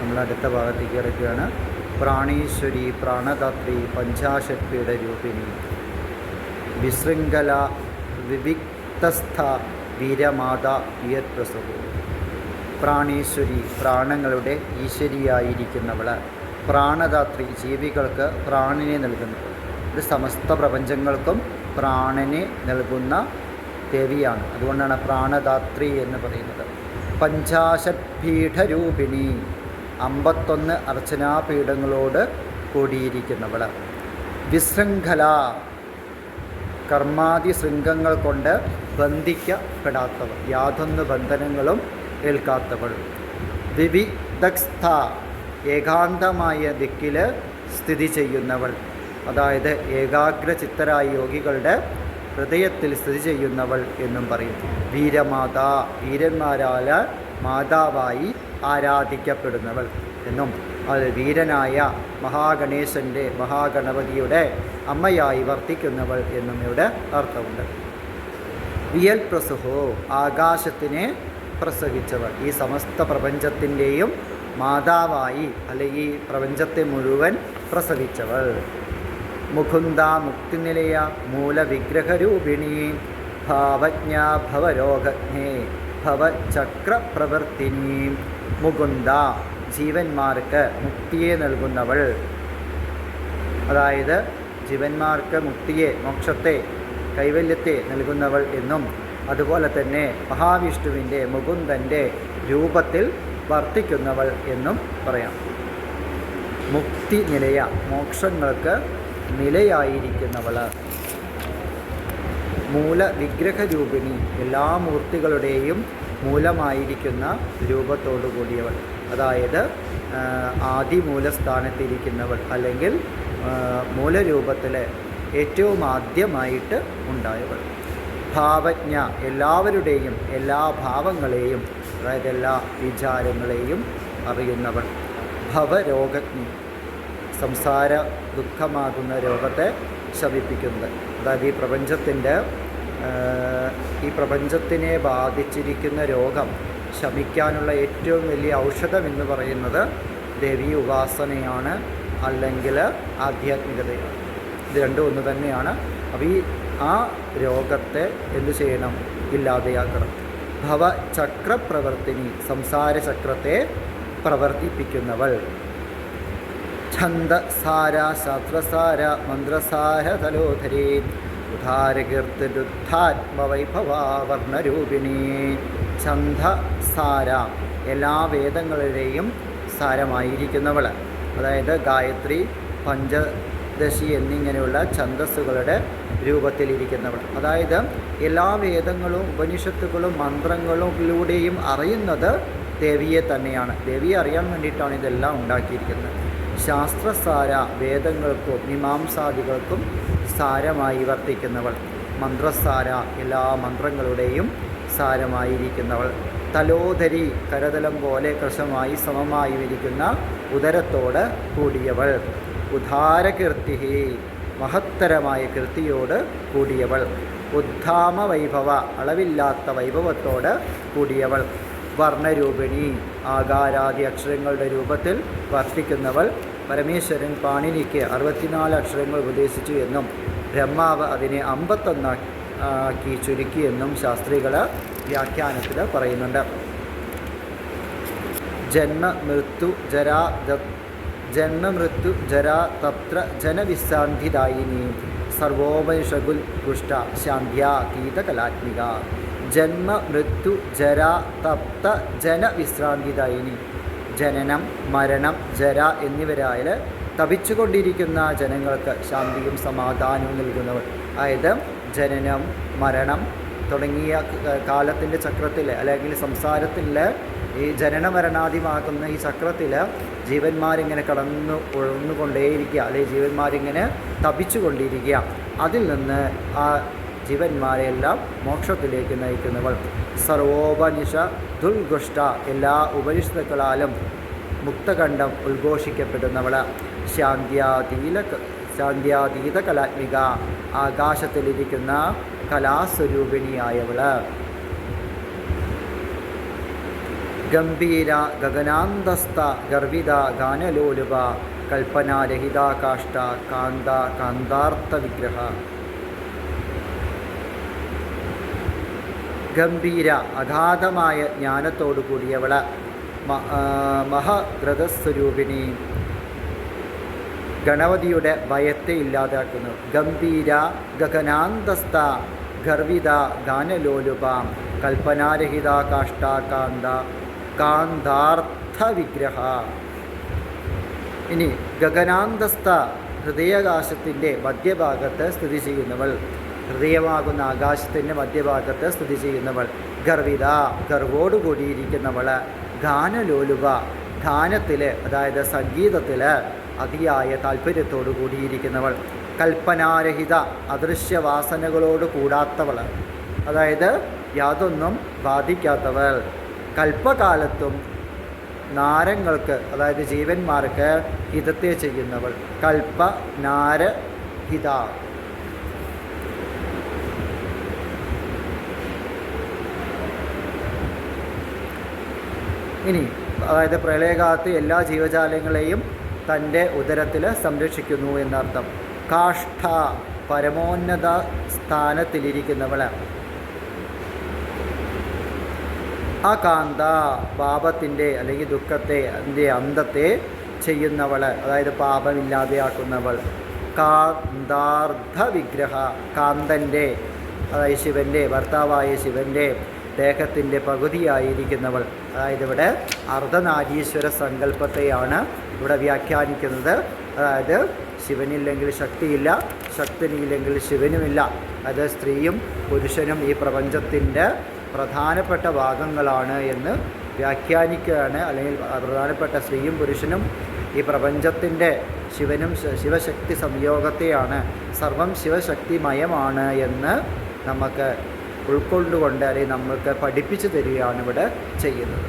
നമ്മൾ അടുത്ത ഭാഗത്തേക്ക് കിടക്കുകയാണ്. പ്രാണീശ്വരി പ്രാണദാത്രി പഞ്ചാശക്തിയുടെ രൂപിണി വിശൃംഖല വിവിക്തസ്ഥ വീരമാത വിയത്പ്രസവു. പ്രാണീശ്വരി പ്രാണങ്ങളുടെ ഈശ്വരിയായിരിക്കുന്നവൾ, പ്രാണദാത്രി ജീവികൾക്ക് പ്രാണനെ നൽകുന്നവൾ. ഇത് സമസ്ത പ്രപഞ്ചങ്ങൾക്കും പ്രാണനെ നൽകുന്ന ദേവിയാണ്. അതുകൊണ്ടാണ് പ്രാണദാത്രി എന്ന് പറയുന്നത്. പഞ്ചാശത്പീഠരൂപിണി 51 അർച്ചനാപീഠങ്ങളോട് കൂടിയിരിക്കുന്നവൾ. വിശൃംഖല കർമാദി ശൃംഗങ്ങൾ കൊണ്ട് ബന്ധിക്കപ്പെടാത്തവൾ, യാതൊന്ന് ബന്ധനങ്ങളും ഏൽക്കാത്തവൾ. വിവിധസ്ഥ ഏകാന്തമായ ദിക്കിൽ സ്ഥിതി ചെയ്യുന്നവൾ, അതായത് ഏകാഗ്രചിത്തരായ യോഗികളുടെ ഹൃദയത്തിൽ സ്ഥിതി ചെയ്യുന്നവൾ എന്നും പറയും. വീരമാതാ വീരന്മാരാൽ മാതാവായി ആരാധിക്കപ്പെടുന്നവൾ എന്നും, അത് വീരനായ മഹാഗണേശൻ്റെ മഹാഗണപതിയുടെ അമ്മയായി വർത്തിക്കുന്നവൾ എന്നും ഇവിടെ അർത്ഥമുണ്ട്. വിയൽ പ്രസുഹോ ആകാശത്തിനെ പ്രസവിച്ചവൾ, ഈ സമസ്ത പ്രപഞ്ചത്തിൻ്റെയും മാതാവായി അല്ലെങ്കിൽ ഈ പ്രപഞ്ചത്തെ മുഴുവൻ പ്രസവിച്ചവൾ. മുകുന്ദ മുക്തിനിലയ മൂലവിഗ്രഹരൂപിണി ഭാവജ്ഞ ഭവരോഗജ്ഞേ ഭവചക്രപ്രവർത്തിനി. മുകുന്ദ ജീവന്മാർക്ക് മുക്തിയെ നൽകുന്നവൾ, അതായത് ജീവന്മാർക്ക് മുക്തിയെ മോക്ഷത്തെ കൈവല്യത്തെ നൽകുന്നവൾ എന്നും, അതുപോലെ തന്നെ മഹാവിഷ്ണുവിൻ്റെ മുകുന്ദൻ്റെ രൂപത്തിൽ വർത്തിക്കുന്നവൾ എന്നും പറയാം. മുക്തി നിലയ മോക്ഷങ്ങൾക്ക് നിലയായിരിക്കുന്നവൾ. മൂലവിഗ്രഹരൂപിണി എല്ലാ മൂർത്തികളുടെയും മൂലമായിരിക്കുന്ന രൂപത്തോടു കൂടിയവൾ, അതായത് ആദിമൂലസ്ഥാനത്തിരിക്കുന്നവൾ അല്ലെങ്കിൽ മൂലരൂപത്തിൽ ഏറ്റവും ആദ്യമായിട്ട് ഉണ്ടായവൾ. ഭാവജ്ഞ എല്ലാവരുടെയും എല്ലാ ഭാവങ്ങളെയും, അതായത് എല്ലാ വിചാരങ്ങളെയും അറിയുന്നവൾ. ഭവരോഗജ്ഞി സംസാര ദുഃഖമാകുന്ന രോഗത്തെ ശമിപ്പിക്കുന്നത്, അതായത് ഈ പ്രപഞ്ചത്തിനെ ബാധിച്ചിരിക്കുന്ന രോഗം ശമിക്കാനുള്ള ഏറ്റവും വലിയ ഔഷധം എന്ന് പറയുന്നത് ദേവീ ഉപാസനയാണ്, അല്ലെങ്കിൽ ആധ്യാത്മികതയാണ്. ഇത് രണ്ടും ഒന്ന് തന്നെയാണ്. അപ്പോൾ ആ രോഗത്തെ എന്തു ചെയ്യണം? ഇല്ലാതെയാക്കണം. ഭവചക്രപ്രവർത്തിനി സംസാരചക്രത്തെ പ്രവർത്തിപ്പിക്കുന്നവൾ. ഛന്ദസാര ശാസ്ത്രസാര മന്ത്രസാര തലോധരി ഉദാരകീർത്തിരുദ്ധാത്മവൈഭവാവർണരൂപിണി. ഛന്ദസാര എല്ലാ വേദങ്ങളുടെയും സാരമായിരിക്കുന്നവൾ, അതായത് ഗായത്രി പഞ്ചദശി എന്നിങ്ങനെയുള്ള ഛന്ദസ്സുകളുടെ രൂപത്തിലിരിക്കുന്നവൾ. അതായത് എല്ലാ വേദങ്ങളും ഉപനിഷത്തുകളും മന്ത്രങ്ങളിലൂടെയും അറിയുന്നത് ദേവിയെ തന്നെയാണ്. ദേവിയെ അറിയാൻ വേണ്ടിയിട്ടാണ് ഇതെല്ലാം ഉണ്ടാക്കിയിരിക്കുന്നത്. ശാസ്ത്രസാര വേദങ്ങൾക്കും മീമാംസാദികൾക്കും സാരമായി വർത്തിക്കുന്നവൾ. മന്ത്രസാര എല്ലാ മന്ത്രങ്ങളുടെയും സാരമായിരിക്കുന്നവൾ. തലോധരി കരതലം പോലെ കൃശമായി സമമായി ഇരിക്കുന്ന ഉദരത്തോട് കൂടിയവൾ. ഉദാരകീർത്തി മഹത്തരമായ കീർത്തിയോട് കൂടിയവൾ. ഉദ്ധാമ വൈഭവ അളവില്ലാത്ത വൈഭവത്തോട് കൂടിയവൾ. വർണ്ണരൂപിണി ആകാരാദി അക്ഷരങ്ങളുടെ രൂപത്തിൽ വർത്തിക്കുന്നവൾ. പരമേശ്വരൻ പാണിനിക്ക് 64 അക്ഷരങ്ങൾ ഉപദേശിച്ചു എന്നും ബ്രഹ്മാവ് അതിനെ 51 ആക്കി ചുരുക്കി എന്നും ശാസ്ത്രികൾ വ്യാഖ്യാനത്തിൽ പറയുന്നുണ്ട്. ജന്മമൃത്യു ജരാ തത്ര ജനവിശ്രാന്തിദായിനി സർവോപനിഷഗുൽ പുഷ്ട ശാന്ത്യാതീതകലാത്മിക. ജന്മ മൃത്യു ജര തപ്ത ജനവിശ്രാന്തിദായിനി. ജനനം മരണം ജര എന്നിവരാൽ തപിച്ചുകൊണ്ടിരിക്കുന്ന ജനങ്ങൾക്ക് ശാന്തിയും സമാധാനവും നൽകുന്നവർ. അതായത് ജനനം മരണം തുടങ്ങിയ കാലത്തിൻ്റെ ചക്രത്തിൽ അല്ലെങ്കിൽ സംസാരത്തിൽ ഈ ജനനമരണാദിമാകുന്ന ഈ ചക്രത്തിൽ ജീവന്മാരിങ്ങനെ ഉഴന്നുകൊണ്ടേയിരിക്കുക, അല്ലെങ്കിൽ ജീവന്മാരിങ്ങനെ തപിച്ചുകൊണ്ടിരിക്കുക. അതിൽ നിന്ന് ആ ജീവന്മാരെയെല്ലാം മോക്ഷത്തിലേക്ക് നയിക്കുന്നവൾ. സർവോപനിഷ ദുൽഗുഷ്ട എല്ലാ ഉപനിഷത്തുക്കളാലും മുക്തകണ്ഠം ഉദ്ഘോഷിക്കപ്പെടുന്നവൾ. ശാന്ത്യാതീത കലാത്മിക ആകാശത്തിലിരിക്കുന്ന കലാസ്വരൂപിണിയായവൾ. ഗംഭീര ഗഗനാന്തസ്ഥ ഗർവിത ഗാനലോലുപ കൽപ്പനാരഹിത കാഷ്ട കാന്ത കാന്താർത്ഥ വിഗ്രഹ. ഗംഭീര അഗാധമായ ജ്ഞാനത്തോടു കൂടിയവള, മഹഗ്രതസ്വരൂപിണി, ഗണപതിയുടെ ഭയത്തെ ഇല്ലാതാക്കുന്നു. ഗംഭീര ഗഗനാന്തസ്ഥ ഗർവിത ഗാനലോലുപ കൽപ്പനാരഹിത കാഷ്ട കാന്ത കാന്താർത്ഥ വിഗ്രഹ. ഇനി ഗഗനാന്തസ്ഥ ഹൃദയാകാശത്തിൻ്റെ മധ്യഭാഗത്ത് സ്ഥിതി ചെയ്യുന്നവൾ, ഹൃദയമാകുന്ന ആകാശത്തിൻ്റെ മധ്യഭാഗത്ത് സ്ഥിതി ചെയ്യുന്നവൾ. ഗർവിത ഗർവോടു കൂടിയിരിക്കുന്നവൾ. ഗാനലോലുപ ഗാനത്തിൽ, അതായത് സംഗീതത്തിൽ അതിയായ താല്പര്യത്തോടു കൂടിയിരിക്കുന്നവൾ. കൽപ്പനാരഹിത അദൃശ്യവാസനകളോട് കൂടാത്തവൾ, അതായത് യാതൊന്നും ബാധിക്കാത്തവൾ. കൽപ്പകാലത്തും നാരങ്ങൾക്ക്, അതായത് ജീവന്മാർക്ക് ഹിതത്തെ ചെയ്യുന്നവൾ. കൽപ്പനാരഹിത. ഇനി അതായത് പ്രളയകാലത്ത് എല്ലാ ജീവജാലങ്ങളെയും തൻ്റെ ഉദരത്തിൽ സംരക്ഷിക്കുന്നു എന്നർത്ഥം. കാഷ്ഠ പരമോന്നത സ്ഥാനത്തിലിരിക്കുന്നവൾ. അകാന്ത പാപത്തിൻ്റെ അല്ലെങ്കിൽ ദുഃഖത്തെ, അതിൻ്റെ അന്തത്തെ ചെയ്യുന്നവൾ, അതായത് പാപമില്ലാതെയാക്കുന്നവൾ. കാന്താർത്ഥ വിഗ്രഹ കാന്തൻ്റെ, അതായത് ശിവൻ്റെ, ഭർത്താവായ ശിവൻ്റെ ദേഹത്തിൻ്റെ പകുതിയായിരിക്കുന്നവൾ. അതായത് ഇവിടെ അർദ്ധനാരീശ്വര സങ്കല്പത്തെയാണ് ഇവിടെ വ്യാഖ്യാനിക്കുന്നത്. അതായത് ശിവനില്ലെങ്കിൽ ശക്തിയില്ല, ശക്തിനില്ലെങ്കിൽ ശിവനുമില്ല. അത് സ്ത്രീയും പുരുഷനും ഈ പ്രപഞ്ചത്തിൻ്റെ പ്രധാനപ്പെട്ട ഭാഗങ്ങളാണ് എന്ന് വ്യാഖ്യാനിക്കുകയാണ്. അല്ലെങ്കിൽ പ്രധാനപ്പെട്ട സ്ത്രീയും പുരുഷനും ഈ പ്രപഞ്ചത്തിൻ്റെ ശിവനും ശിവശക്തി സംയോഗത്തെയാണ്, സർവം ശിവശക്തിമയമാണ് എന്ന് നമുക്ക് ഉൾക്കൊണ്ടുകൊണ്ട് അല്ലെങ്കിൽ നമുക്ക് പഠിപ്പിച്ചു തരികയാണ് ഇവിടെ ചെയ്യുന്നത്.